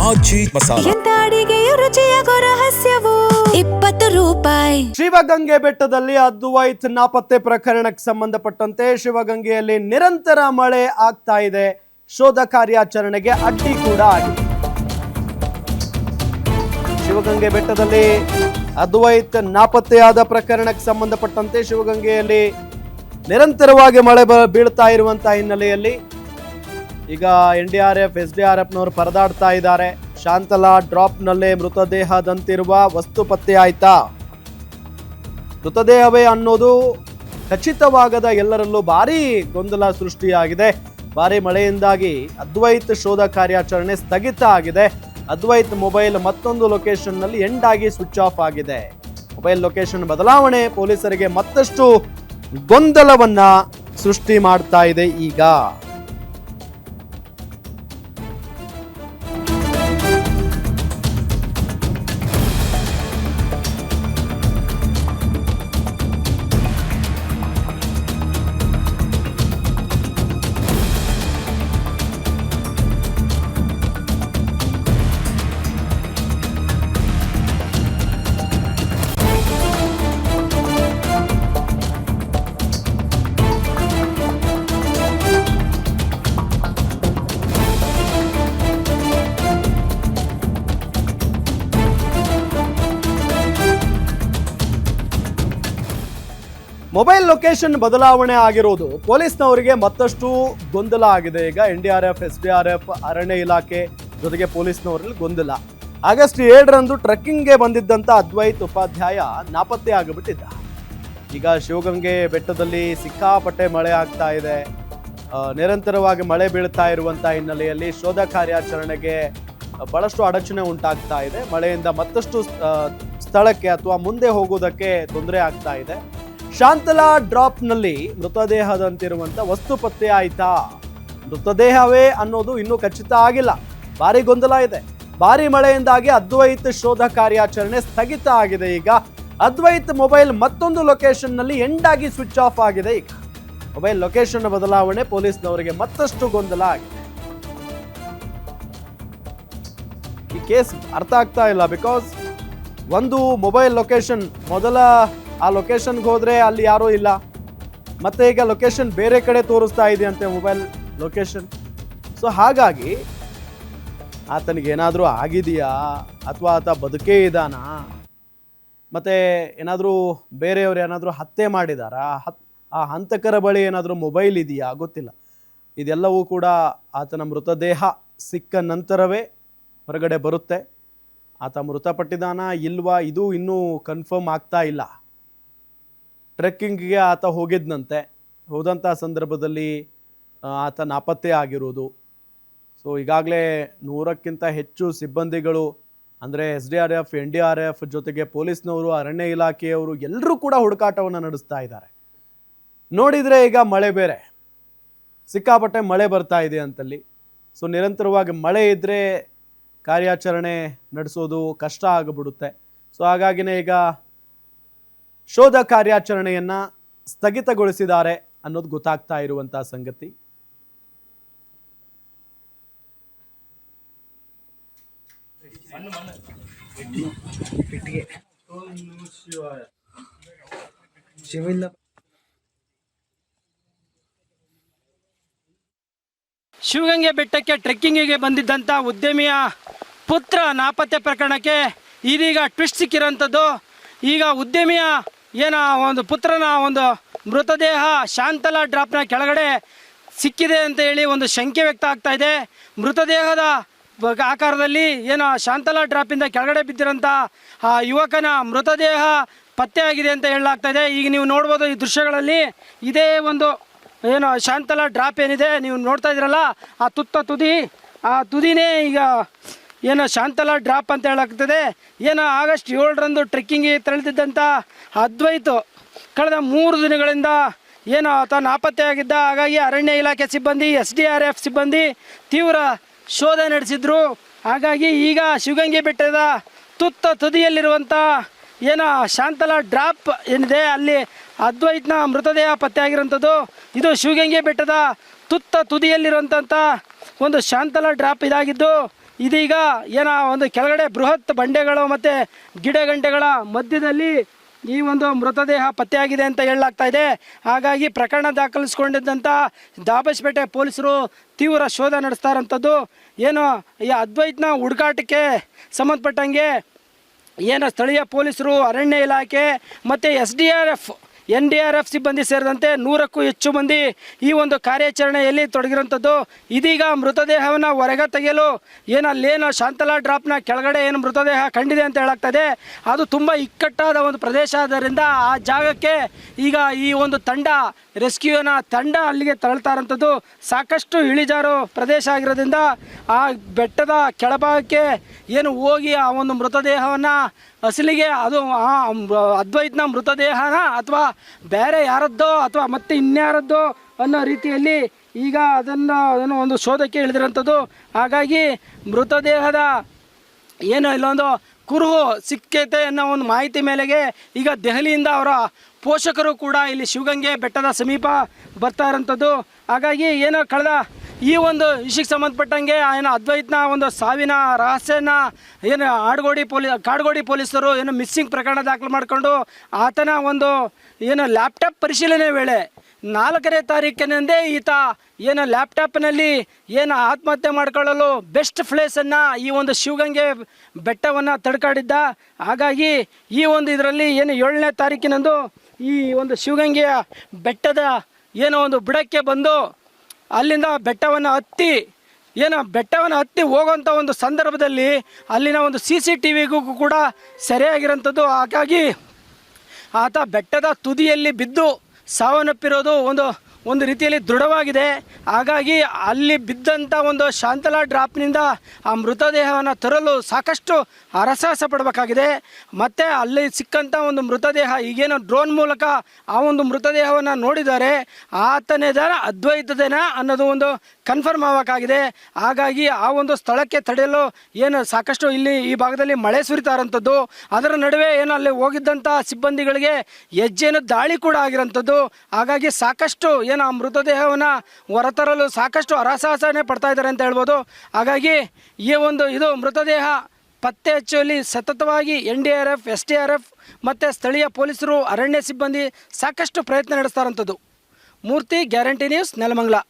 ಆಚಿ ಮಸಾಲ. ಎಂತ ಅಡಿಗೆಯ ರುಚಿಯಾಗೋ ರಹಸ್ಯವು 20 ರೂಪಾಯಿ. ಶಿವಗಂಗೆ ಬೆಟ್ಟದಲ್ಲಿ ಅದ್ವೈತ್ ನಾಪತ್ತೆ ಪ್ರಕರಣಕ್ಕೆ ಸಂಬಂಧಪಟ್ಟಂತೆ ಶಿವಗಂಗೆಯಲ್ಲಿ ನಿರಂತರ ಮಳೆ ಆಗ್ತಾ ಇದೆ. ಶೋಧ ಕಾರ್ಯಾಚರಣೆಗೆ ಅಡ್ಡಿ ಕೂಡ ಆಗಿದೆ. ಶಿವಗಂಗೆ ಬೆಟ್ಟದಲ್ಲಿ ಅದ್ವೈತ್ ನಾಪತ್ತೆಯಾದ ಪ್ರಕರಣಕ್ಕೆ ಸಂಬಂಧಪಟ್ಟಂತೆ ಶಿವಗಂಗೆಯಲ್ಲಿ ನಿರಂತರವಾಗಿ ಮಳೆ ಬೀಳ್ತಾ ಇರುವಂತಹ ಹಿನ್ನೆಲೆಯಲ್ಲಿ ಈಗ NDRF SDRFನವರು ಪರದಾಡ್ತಾ ಇದ್ದಾರೆ. ಶಾಂತಲಾ ಡ್ರಾಪ್ನಲ್ಲೇ ಮೃತದೇಹದಂತಿರುವ ವಸ್ತು ಪತ್ತೆ ಆಯ್ತಾ, ಮೃತದೇಹವೇ ಅನ್ನೋದು ಖಚಿತವಾಗದ ಎಲ್ಲರಲ್ಲೂ ಭಾರೀ ಗೊಂದಲ ಸೃಷ್ಟಿಯಾಗಿದೆ. ಭಾರೀ ಮಳೆಯಿಂದಾಗಿ ಅದ್ವೈತ್ ಶೋಧ ಕಾರ್ಯಾಚರಣೆ ಸ್ಥಗಿತ ಆಗಿದೆ. ಅದ್ವೈತ್ ಮೊಬೈಲ್ ಮತ್ತೊಂದು ಲೊಕೇಶನ್ನಲ್ಲಿ ಎಂಡ್ ಆಗಿ ಸ್ವಿಚ್ ಆಫ್ ಆಗಿದೆ. ಮೊಬೈಲ್ ಲೊಕೇಶನ್ ಬದಲಾವಣೆ ಪೊಲೀಸರಿಗೆ ಮತ್ತಷ್ಟು ಗೊಂದಲವನ್ನ ಸೃಷ್ಟಿ ಮಾಡ್ತಾ ಇದೆ. ಈಗ ಮೊಬೈಲ್ ಲೊಕೇಶನ್ ಬದಲಾವಣೆ ಆಗಿರೋದು ಪೊಲೀಸ್ನವರಿಗೆ ಮತ್ತಷ್ಟು ಗೊಂದಲ ಆಗಿದೆ. ಈಗ NDRF SDRF ಅರಣ್ಯ ಇಲಾಖೆ ಜೊತೆಗೆ ಪೊಲೀಸ್ನವರಲ್ಲಿ ಗೊಂದಲ. ಆಗಸ್ಟ್ 7ರಂದು ಟ್ರೆಕ್ಕಿಂಗ್ಗೆ ಬಂದಿದ್ದಂಥ ಅದ್ವೈತ್ ಉಪಾಧ್ಯಾಯ ನಾಪತ್ತೆ ಆಗಿಬಿಟ್ಟಿದ್ದ. ಈಗ ಶಿವಗಂಗೆ ಬೆಟ್ಟದಲ್ಲಿ ಸಿಕ್ಕಾಪಟ್ಟೆ ಮಳೆ ಆಗ್ತಾ ಇದೆ. ನಿರಂತರವಾಗಿ ಮಳೆ ಬೀಳ್ತಾ ಇರುವಂಥ ಹಿನ್ನೆಲೆಯಲ್ಲಿ ಶೋಧ ಕಾರ್ಯಾಚರಣೆಗೆ ಬಹಳಷ್ಟು ಅಡಚಣೆ ಉಂಟಾಗ್ತಾ ಇದೆ. ಮಳೆಯಿಂದ ಮತ್ತಷ್ಟು ಸ್ಥಳಕ್ಕೆ ಅಥವಾ ಮುಂದೆ ಹೋಗೋದಕ್ಕೆ ತೊಂದರೆ ಆಗ್ತಾ ಇದೆ. ಶಾಂತಲಾ ಡ್ರಾಪ್ನಲ್ಲಿ ಮೃತದೇಹದಂತಿರುವಂಥ ವಸ್ತು ಪತ್ತೆ ಆಯ್ತಾ, ಮೃತದೇಹವೇ ಅನ್ನೋದು ಇನ್ನೂ ಖಚಿತ ಆಗಿಲ್ಲ. ಭಾರಿ ಗೊಂದಲ ಇದೆ. ಭಾರಿ ಮಳೆಯಿಂದಾಗಿ ಅದ್ವೈತ್ ಶೋಧ ಕಾರ್ಯಾಚರಣೆ ಸ್ಥಗಿತ ಆಗಿದೆ. ಈಗ ಅದ್ವೈತ್ ಮೊಬೈಲ್ ಮತ್ತೊಂದು ಲೊಕೇಶನ್ನಲ್ಲಿ ಎಂಡ್ ಆಗಿ ಸ್ವಿಚ್ ಆಫ್ ಆಗಿದೆ. ಈಗ ಮೊಬೈಲ್ ಲೊಕೇಶನ್ ಬದಲಾವಣೆ ಪೊಲೀಸ್ನವರಿಗೆ ಮತ್ತಷ್ಟು ಗೊಂದಲ ಆಗಿದೆ. ಈ ಕೇಸ್ ಅರ್ಥ ಆಗ್ತಾ ಇಲ್ಲ. ಬಿಕಾಸ್ ಒಂದು ಮೊಬೈಲ್ ಲೊಕೇಶನ್, ಮೊದಲ ಆ ಲೊಕೇಶನ್ಗೆ ಹೋದ್ರೆ ಅಲ್ಲಿ ಯಾರೂ ಇಲ್ಲ, ಮತ್ತೆ ಈಗ ಲೊಕೇಶನ್ ಬೇರೆ ಕಡೆ ತೋರಿಸ್ತಾ ಇದೆಯಂತೆ ಮೊಬೈಲ್ ಲೊಕೇಶನ್. ಸೊ ಹಾಗಾಗಿ ಆತನಿಗೆ ಏನಾದರೂ ಆಗಿದೆಯಾ ಅಥವಾ ಆತ ಬದುಕೇ ಇದ್ದಾನಾ, ಮತ್ತೆ ಏನಾದರೂ ಬೇರೆಯವರು ಏನಾದರೂ ಹತ್ಯೆ ಮಾಡಿದಾರಾ, ಆ ಹಂತಕರ ಬಳಿ ಏನಾದರೂ ಮೊಬೈಲ್ ಇದೆಯಾ ಗೊತ್ತಿಲ್ಲ. ಇದೆಲ್ಲವೂ ಕೂಡ ಆತನ ಮೃತದೇಹ ಸಿಕ್ಕ ನಂತರವೇ ಹೊರಗಡೆ ಬರುತ್ತೆ. ಆತ ಮೃತಪಟ್ಟಿದ್ದಾನ ಇಲ್ವಾ ಇದು ಇನ್ನೂ ಕನ್ಫರ್ಮ್ ಆಗ್ತಾ ಇಲ್ಲ. ಟ್ರೆಕ್ಕಿಂಗ್ಗೆ ಆತ ಹೋಗಿದ್ದಂತೆ, ಹೋದಂಥ ಸಂದರ್ಭದಲ್ಲಿ ಆತ ನಾಪತ್ತೆ ಆಗಿರುವುದು. ಸೊ ಈಗಾಗಲೇ 100ಕ್ಕಿಂತ ಹೆಚ್ಚು ಸಿಬ್ಬಂದಿಗಳು ಅಂದರೆ SDRF NDRF ಜೊತೆಗೆ ಪೊಲೀಸ್ನವರು ಅರಣ್ಯ ಇಲಾಖೆಯವರು ಎಲ್ಲರೂ ಕೂಡ ಹುಡುಕಾಟವನ್ನು ನಡೆಸ್ತಾ ಇದ್ದಾರೆ. ನೋಡಿದರೆ ಈಗ ಮಳೆ ಬೇರೆ ಸಿಕ್ಕಾಪಟ್ಟೆ ಮಳೆ ಬರ್ತಾ ಇದೆ ಅಂತಲ್ಲಿ. ಸೊ ನಿರಂತರವಾಗಿ ಮಳೆ ಇದ್ದರೆ ಕಾರ್ಯಾಚರಣೆ ನಡೆಸೋದು ಕಷ್ಟ ಆಗಿಬಿಡುತ್ತೆ. ಸೊ ಹಾಗಾಗಿನೇ ಈಗ ಶೋಧ ಕಾರ್ಯಾಚರಣೆಯನ್ನು ಸ್ಥಗಿತಗೊಳಿಸಿದ್ದಾರೆ ಅನ್ನೋದು ಗೊತ್ತಾಗ್ತಾ ಇರುವಂತಹ ಸಂಗತಿ. ಶಿವಗಂಗೆ ಬೆಟ್ಟಕ್ಕೆ ಟ್ರೆಕ್ಕಿಂಗಿಗೆ ಬಂದಿದ್ದಂಥ ಉದ್ಯಮಿಯ ಪುತ್ರ ನಾಪತ್ತೆ ಪ್ರಕರಣಕ್ಕೆ ಇದೀಗ ಟ್ವಿಸ್ಟ್ ಸಿಕ್ಕಿರೋಂಥದ್ದು. ಈಗ ಉದ್ಯಮಿಯ ಒಂದು ಪುತ್ರನ ಒಂದು ಮೃತದೇಹ ಶಾಂತಲಾ ಡ್ರಾಪ್ನ ಕೆಳಗಡೆ ಸಿಕ್ಕಿದೆ ಅಂತ ಹೇಳಿ ಒಂದು ಶಂಕೆ ವ್ಯಕ್ತ ಆಗ್ತಾ ಇದೆ. ಮೃತದೇಹದ ಆಕಾರದಲ್ಲಿ ಶಾಂತಲಾ ಡ್ರಾಪಿಂದ ಕೆಳಗಡೆ ಬಿದ್ದಿರೋಂಥ ಆ ಯುವಕನ ಮೃತದೇಹ ಪತ್ತೆಯಾಗಿದೆ ಅಂತ ಹೇಳಲಾಗ್ತಾ ಇದೆ. ಈಗ ನೀವು ನೋಡ್ಬೋದು ಈ ದೃಶ್ಯಗಳಲ್ಲಿ ಇದೇ ಒಂದು ಶಾಂತಲಾ ಡ್ರಾಪ್ ಏನಿದೆ ನೀವು ನೋಡ್ತಾ ಇದ್ದೀರಲ್ಲ, ಆ ತುದಿನೇ ಈಗ ಶಾಂತಲಾ ಡ್ರಾಪ್ ಅಂತ ಹೇಳಾಗ್ತದೆ. ಆಗಸ್ಟ್ 7ರಂದು ಟ್ರೆಕ್ಕಿಂಗ್ಗೆ ತೆರಳಿದ್ದಂಥ ಅದ್ವೈತ್ ಕಳೆದ 3 ದಿನಗಳಿಂದ ಆತ ನಾಪತ್ತೆಯಾಗಿದ್ದ. ಹಾಗಾಗಿ ಅರಣ್ಯ ಇಲಾಖೆ ಸಿಬ್ಬಂದಿ SDRF ಸಿಬ್ಬಂದಿ ತೀವ್ರ ಶೋಧ ನಡೆಸಿದ್ರು. ಹಾಗಾಗಿ ಈಗ ಶಿವಗಂಗೆ ಬೆಟ್ಟದ ತುದಿಯಲ್ಲಿರುವಂಥ ಶಾಂತಲಾ ಡ್ರಾಪ್ ಏನಿದೆ ಅಲ್ಲಿ ಅದ್ವೈತ್ನ ಮೃತದೇಹ ಪತ್ತೆಯಾಗಿರೋಂಥದ್ದು. ಇದು ಶಿವಗಂಗೆ ಬೆಟ್ಟದ ತುದಿಯಲ್ಲಿರುವಂಥ ಒಂದು ಶಾಂತಲಾ ಡ್ರಾಪ್ ಇದಾಗಿದ್ದು ಇದೀಗ ಏನೋ ಒಂದು ಕೆಳಗಡೆ ಬೃಹತ್ ಬಂಡೆಗಳು ಮತ್ತು ಗಿಡಗಂಟೆಗಳ ಮಧ್ಯದಲ್ಲಿ ಈ ಒಂದು ಮೃತದೇಹ ಪತ್ತೆಯಾಗಿದೆ ಅಂತ ಹೇಳಲಾಗ್ತಾ ಇದೆ. ಹಾಗಾಗಿ ಪ್ರಕರಣ ದಾಖಲಿಸಿಕೊಂಡಿದ್ದಂಥ ದಾಬಸ್ಪೇಟೆ ಪೊಲೀಸರು ತೀವ್ರ ಶೋಧ ನಡೆಸ್ತಾ ಇರೋಂಥದ್ದು. ಏನು ಈ ಅದ್ವೈತ್ನ ಹುಡುಕಾಟಕ್ಕೆ ಸಂಬಂಧಪಟ್ಟಂಗೆ ಏನು ಸ್ಥಳೀಯ ಪೊಲೀಸರು, ಅರಣ್ಯ ಇಲಾಖೆ ಮತ್ತು NDRF ಸಿಬ್ಬಂದಿ ಸೇರಿದಂತೆ 100ಕ್ಕೂ ಹೆಚ್ಚು ಮಂದಿ ಈ ಒಂದು ಕಾರ್ಯಾಚರಣೆಯಲ್ಲಿ ತೊಡಗಿರುವಂಥದ್ದು. ಇದೀಗ ಮೃತದೇಹವನ್ನು ಹೊರಗೆ ತೆಗೆಯಲು ಅಲ್ಲೇನು ಶಾಂತಲಾ ಡ್ರಾಪ್ನ ಕೆಳಗಡೆ ಏನು ಮೃತದೇಹ ಕಂಡಿದೆ ಅಂತ ಹೇಳಾಗ್ತದೆ. ಅದು ತುಂಬ ಇಕ್ಕಟ್ಟಾದ ಒಂದು ಪ್ರದೇಶ ಆದ್ದರಿಂದ ಆ ಜಾಗಕ್ಕೆ ಈಗ ಈ ಒಂದು ರೆಸ್ಕ್ಯೂನ ತಂಡ ಅಲ್ಲಿಗೆ ತೆರಳ್ತಾ ಇರೋಂಥದ್ದು. ಸಾಕಷ್ಟು ಇಳಿಜಾರು ಪ್ರದೇಶ ಆಗಿರೋದ್ರಿಂದ ಆ ಬೆಟ್ಟದ ಕೆಳಭಾಗಕ್ಕೆ ಏನು ಹೋಗಿ ಆ ಒಂದು ಮೃತದೇಹವನ್ನು ಅಸಲಿಗೆ ಅದು ಅದ್ವೈತ್ನ ಮೃತದೇಹನ ಅಥವಾ ಬೇರೆ ಯಾರದ್ದೋ ಅಥವಾ ಮತ್ತೆ ಇನ್ಯಾರದ್ದೋ ಅನ್ನೋ ರೀತಿಯಲ್ಲಿ ಈಗ ಅದನ್ನು ಒಂದು ಶೋಧಕ್ಕೆ ಇಳಿದಿರೋಂಥದ್ದು. ಹಾಗಾಗಿ ಮೃತದೇಹದ ಇಲ್ಲೊಂದು ಕುರುಹು ಸಿಕ್ಕೈತೆ ಅನ್ನೋ ಒಂದು ಮಾಹಿತಿ ಮೇಲೆಗೆ ಈಗ ದೆಹಲಿಯಿಂದ ಅವರ ಪೋಷಕರು ಕೂಡ ಇಲ್ಲಿ ಶಿವಗಂಗೆ ಬೆಟ್ಟದ ಸಮೀಪ ಬರ್ತಾ ಇರೋಂಥದ್ದು. ಹಾಗಾಗಿ ಕಳೆದ ಈ ಒಂದು ವಿಷಯಕ್ಕೆ ಸಂಬಂಧಪಟ್ಟಂಗೆ ಅದ್ವೈತ್ನ ಒಂದು ಸಾವಿನ ರಹಸ್ಯನ ಕಾಡ್ಗೋಡಿ ಪೊಲೀಸರು ಮಿಸ್ಸಿಂಗ್ ಪ್ರಕರಣ ದಾಖಲು ಮಾಡಿಕೊಂಡು ಆತನ ಒಂದು ಲ್ಯಾಪ್ಟಾಪ್ ಪರಿಶೀಲನೆ ವೇಳೆ 4ನೇ ತಾರೀಕಿನಂದೇ ಈತ ಲ್ಯಾಪ್ಟಾಪ್ನಲ್ಲಿ ಆತ್ಮಹತ್ಯೆ ಮಾಡಿಕೊಳ್ಳಲು ಬೆಸ್ಟ್ ಪ್ಲೇಸನ್ನು ಈ ಒಂದು ಶಿವಗಂಗೆ ಬೆಟ್ಟವನ್ನು ತಡ್ಕಾಡಿದ್ದ. ಹಾಗಾಗಿ ಈ ಒಂದು ಇದರಲ್ಲಿ 7ನೇ ತಾರೀಕಿನಂದು ಈ ಒಂದು ಶಿವಗಂಗೆಯ ಬೆಟ್ಟದ ಒಂದು ಬುಡಕ್ಕೆ ಬಂದು ಅಲ್ಲಿಂದ ಬೆಟ್ಟವನ್ನು ಹತ್ತಿ ಹೋಗುವಂಥ ಒಂದು ಸಂದರ್ಭದಲ್ಲಿ ಅಲ್ಲಿನ ಒಂದು CCTVಗೂ ಕೂಡ ಸೆರೆಯಾಗಿರೋಂಥದ್ದು. ಹಾಗಾಗಿ ಆತ ಬೆಟ್ಟದ ತುದಿಯಲ್ಲಿ ಬಿದ್ದು ಸಾವನ್ನಪ್ಪಿರೋದು ಒಂದು ರೀತಿಯಲ್ಲಿ ದೃಢವಾಗಿದೆ. ಹಾಗಾಗಿ ಅಲ್ಲಿ ಬಿದ್ದಂಥ ಒಂದು ಶಾಂತಲಾ ಡ್ರಾಪ್ನಿಂದ ಆ ಮೃತದೇಹವನ್ನು ತರಲು ಸಾಕಷ್ಟು ಹರಸಾಹಸ ಪಡಬೇಕಾಗಿದೆ. ಮತ್ತು ಅಲ್ಲಿ ಸಿಕ್ಕಂಥ ಒಂದು ಮೃತದೇಹ ಈಗೇನೋ ಡ್ರೋನ್ ಮೂಲಕ ಆ ಒಂದು ಮೃತದೇಹವನ್ನು ನೋಡಿದ್ದಾರೆ, ಆತನೇದಾರ ಅದ್ವೈತದೇನ ಅನ್ನೋದು ಒಂದು ಕನ್ಫರ್ಮ್ ಆಗಬೇಕಾಗಿದೆ. ಹಾಗಾಗಿ ಆ ಒಂದು ಸ್ಥಳಕ್ಕೆ ತಡೆಯಲು ಸಾಕಷ್ಟು ಇಲ್ಲಿ ಈ ಭಾಗದಲ್ಲಿ ಮಳೆ ಸುರಿತಾ ಇರೋಂಥದ್ದು. ಅದರ ನಡುವೆ ಅಲ್ಲಿ ಹೋಗಿದ್ದಂಥ ಸಿಬ್ಬಂದಿಗಳಿಗೆ ಹೆಜ್ಜೆನ ದಾಳಿ ಕೂಡ ಆಗಿರೋಂಥದ್ದು. ಹಾಗಾಗಿ ಸಾಕಷ್ಟು ಆ ಮೃತದೇಹವನ್ನು ಹೊರತರಲು ಸಾಕಷ್ಟು ಹರಸಾಹಸನೆ ಪಡ್ತಾ ಇದ್ದಾರೆ ಅಂತ ಹೇಳ್ಬೋದು. ಹಾಗಾಗಿ ಇದು ಮೃತದೇಹ ಪತ್ತೆ ಹಚ್ಚುವಲ್ಲಿ ಸತತವಾಗಿ NDRF, SDRF ಮತ್ತು ಸ್ಥಳೀಯ ಪೊಲೀಸರು, ಅರಣ್ಯ ಸಿಬ್ಬಂದಿ ಸಾಕಷ್ಟು ಪ್ರಯತ್ನ ನಡೆಸ್ತಾ ಇರೋಂಥದ್ದು. ಮೂರ್ತಿ, ಗ್ಯಾರಂಟಿ ನ್ಯೂಸ್, ನೆಲಮಂಗಲ.